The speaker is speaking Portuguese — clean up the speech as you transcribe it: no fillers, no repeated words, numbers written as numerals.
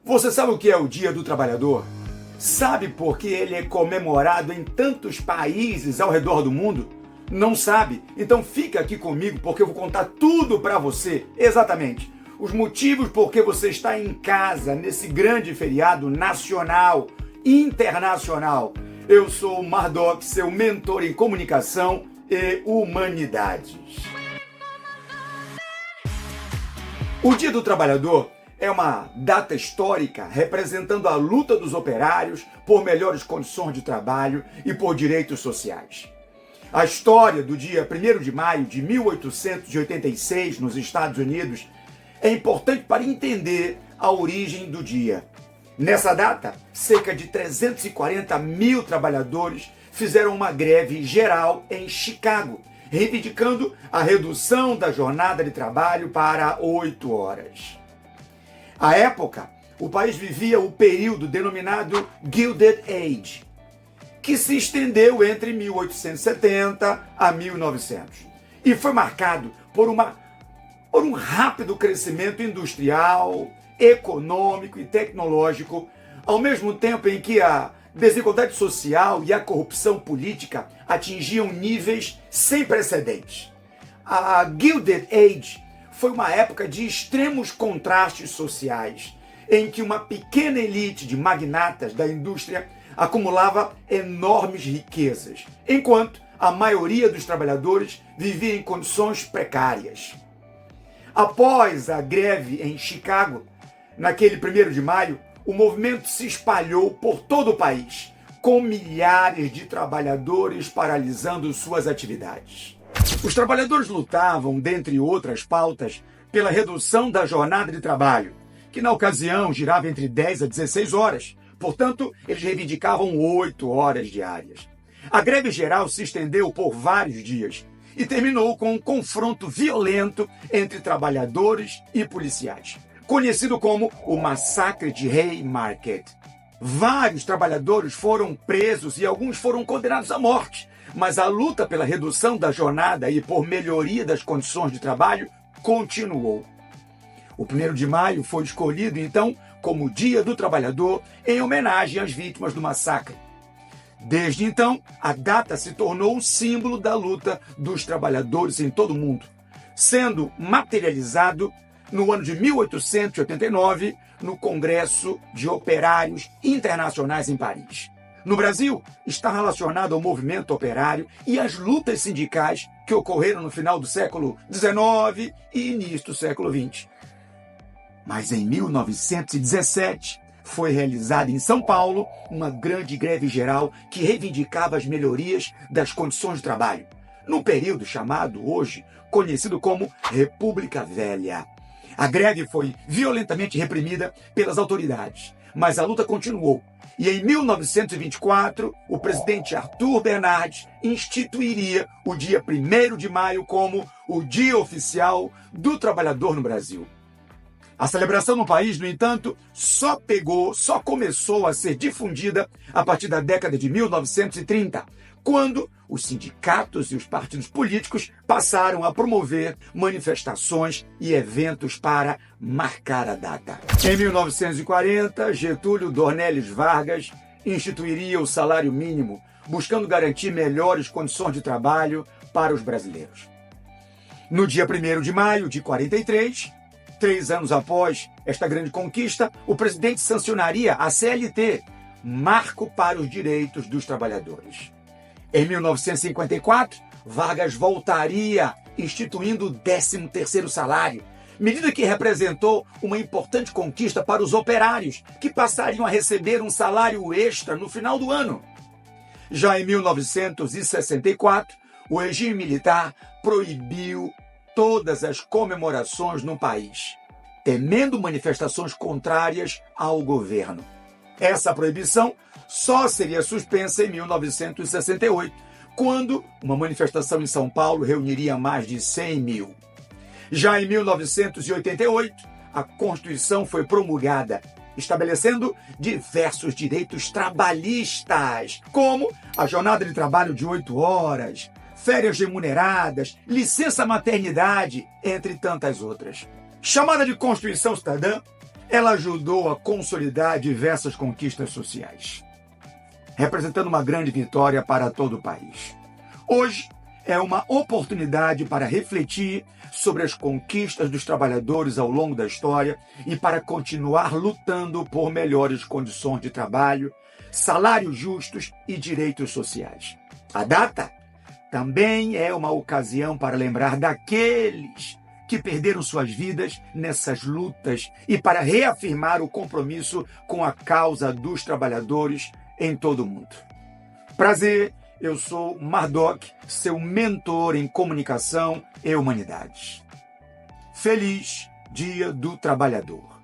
Você sabe o que é o Dia do Trabalhador? Sabe por que ele é comemorado em tantos países ao redor do mundo? Não sabe? Então fica aqui comigo porque eu vou contar tudo para você, exatamente. Os motivos por que você está em casa nesse grande feriado nacional, internacional. Eu sou o Mardoc, seu mentor em comunicação e humanidades. O Dia do Trabalhador é uma data histórica representando a luta dos operários por melhores condições de trabalho e por direitos sociais. A história do dia 1º de maio de 1886 nos Estados Unidos é importante para entender a origem do dia. Nessa data, cerca de 340 mil trabalhadores fizeram uma greve geral em Chicago, reivindicando a redução da jornada de trabalho para 8 horas. À época, o país vivia o período denominado Gilded Age, que se estendeu entre 1870 a 1900 e foi marcado por um rápido crescimento industrial, econômico e tecnológico, ao mesmo tempo em que a desigualdade social e a corrupção política atingiam níveis sem precedentes. A Gilded Age foi uma época de extremos contrastes sociais, em que uma pequena elite de magnatas da indústria acumulava enormes riquezas, enquanto a maioria dos trabalhadores vivia em condições precárias. Após a greve em Chicago, naquele 1º de maio, o movimento se espalhou por todo o país, com milhares de trabalhadores paralisando suas atividades. Os trabalhadores lutavam, dentre outras pautas, pela redução da jornada de trabalho, que na ocasião girava entre 10 a 16 horas. Portanto, eles reivindicavam 8 horas diárias. A greve geral se estendeu por vários dias e terminou com um confronto violento entre trabalhadores e policiais, conhecido como o Massacre de Haymarket. Vários trabalhadores foram presos e alguns foram condenados à morte, mas a luta pela redução da jornada e por melhoria das condições de trabalho continuou. O 1º de maio foi escolhido, então, como Dia do Trabalhador, em homenagem às vítimas do massacre. Desde então, a data se tornou um símbolo da luta dos trabalhadores em todo o mundo, sendo materializado no ano de 1889, no Congresso de Operários Internacionais em Paris. No Brasil, está relacionado ao movimento operário e às lutas sindicais que ocorreram no final do século XIX e início do século XX. Mas em 1917, foi realizada em São Paulo uma grande greve geral que reivindicava as melhorias das condições de trabalho, num período chamado hoje, conhecido como República Velha. A greve foi violentamente reprimida pelas autoridades, mas a luta continuou. E em 1924, o presidente Arthur Bernardes instituiria o dia 1º de maio como o Dia Oficial do Trabalhador no Brasil. A celebração no país, no entanto, só começou a ser difundida a partir da década de 1930, quando os sindicatos e os partidos políticos passaram a promover manifestações e eventos para marcar a data. Em 1940, Getúlio Dornelles Vargas instituiria o salário mínimo, buscando garantir melhores condições de trabalho para os brasileiros. No dia 1º de maio de 43, 3 anos após esta grande conquista, o presidente sancionaria a CLT, marco para os direitos dos trabalhadores. Em 1954, Vargas voltaria instituindo o 13º salário, medida que representou uma importante conquista para os operários, que passariam a receber um salário extra no final do ano. Já em 1964, o regime militar proibiu todas as comemorações no país, temendo manifestações contrárias ao governo. Essa proibição só seria suspensa em 1968, quando uma manifestação em São Paulo reuniria mais de 100 mil. Já em 1988, a Constituição foi promulgada, estabelecendo diversos direitos trabalhistas, como a jornada de trabalho de 8 horas, férias remuneradas, licença maternidade, entre tantas outras. Chamada de Constituição Cidadã, Ela ajudou a consolidar diversas conquistas sociais, representando uma grande vitória para todo o país. Hoje é uma oportunidade para refletir sobre as conquistas dos trabalhadores ao longo da história e para continuar lutando por melhores condições de trabalho, salários justos e direitos sociais. A data também é uma ocasião para lembrar daqueles que perderam suas vidas nessas lutas e para reafirmar o compromisso com a causa dos trabalhadores em todo o mundo. Prazer, eu sou Mardok, seu mentor em comunicação e humanidades. Feliz Dia do Trabalhador.